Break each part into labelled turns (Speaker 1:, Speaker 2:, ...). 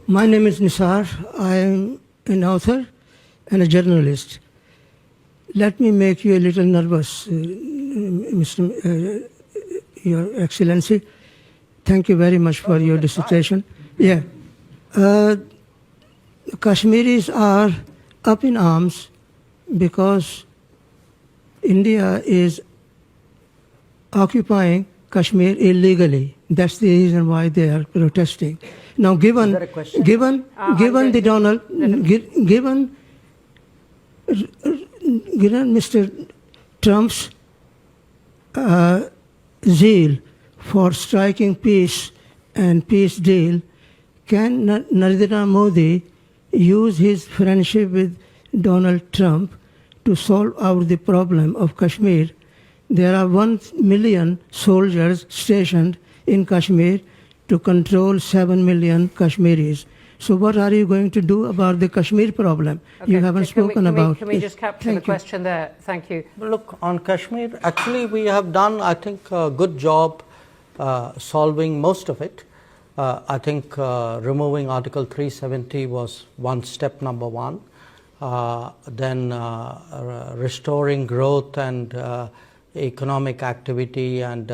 Speaker 1: My name is Nisar. I am an author and a journalist. Let me make you a little nervous, Your Excellency. Thank you very much for your dissertation. Yeah. Kashmiris are up in arms because India is occupying Kashmir illegally. That's the reason why they are protesting. Now, given Mr. Trump's zeal for striking peace and peace deal, can Narendra Modi use his friendship with Donald Trump to solve out the problem of Kashmir? There are 1 million soldiers stationed in Kashmir to control 7 million Kashmiris. So what are you going to do about the Kashmir problem? Okay. You haven't spoken about.
Speaker 2: Can we just capture the question there? Thank you.
Speaker 3: Look, on Kashmir, actually we have done, I think, a good job solving most of it. I think removing Article 370 was step number one. Then restoring growth and economic activity and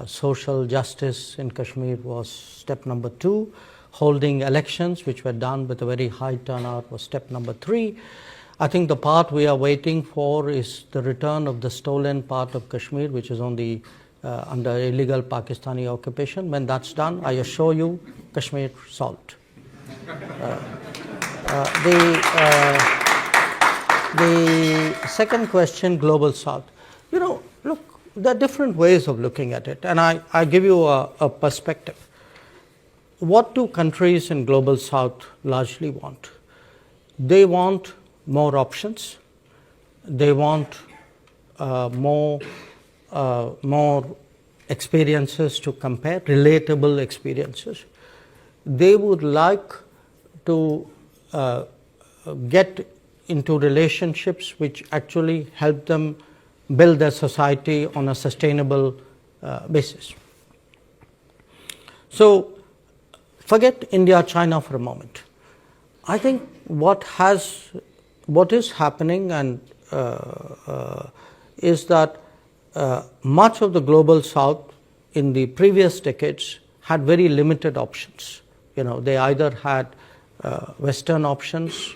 Speaker 3: social justice in Kashmir was step number 2. Holding elections, which were done with a very high turnout, was step number 3. I think the part we are waiting for is the return of the stolen part of Kashmir, which is on the under illegal Pakistani occupation. When that's done, I assure you, Kashmir solved. The second question, Global South. You know, look, there are different ways of looking at it, and I give you a perspective. What do countries in Global South largely want? They want more options. They want more experiences to compare, relatable experiences. They would like to get into relationships which actually help them build their society on a sustainable basis. So forget India, China for a moment. I think what is happening and is that much of the Global South in the previous decades had very limited options. You know, they either had Western options,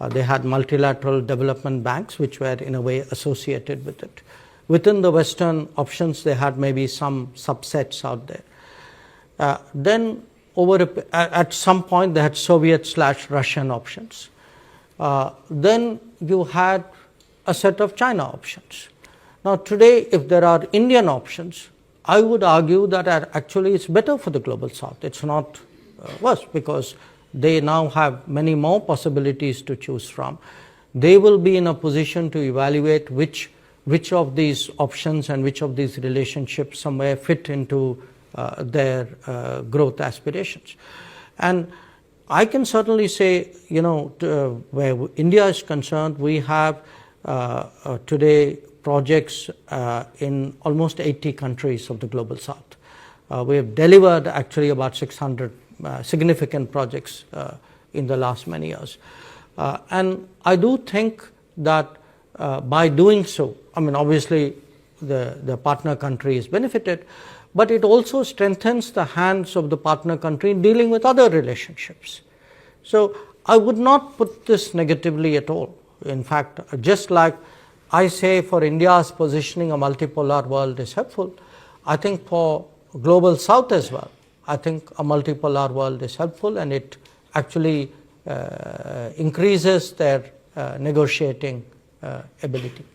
Speaker 3: they had multilateral development banks which were in a way associated with it. Within the Western options, they had maybe some subsets out there. Then at some point they had Soviet/Russian options. Then you had a set of China options. Now today, if there are Indian options, I would argue that actually it's better for the Global South. It's not worse, because they now have many more possibilities to choose from. They will be in a position to evaluate which of these options and which of these relationships somewhere fit into their growth aspirations. And I can certainly say, you know, where India is concerned, we have today projects in almost 80 countries of the Global South. We have delivered actually about 600 significant projects in the last many years. And I do think that by doing so, I mean, obviously the partner country is benefited, but it also strengthens the hands of the partner country in dealing with other relationships. So I would not put this negatively at all. In fact, just like I say for India's positioning, a multipolar world is helpful, I think for Global South as well, I think a multipolar world is helpful, and it actually increases their negotiating ability.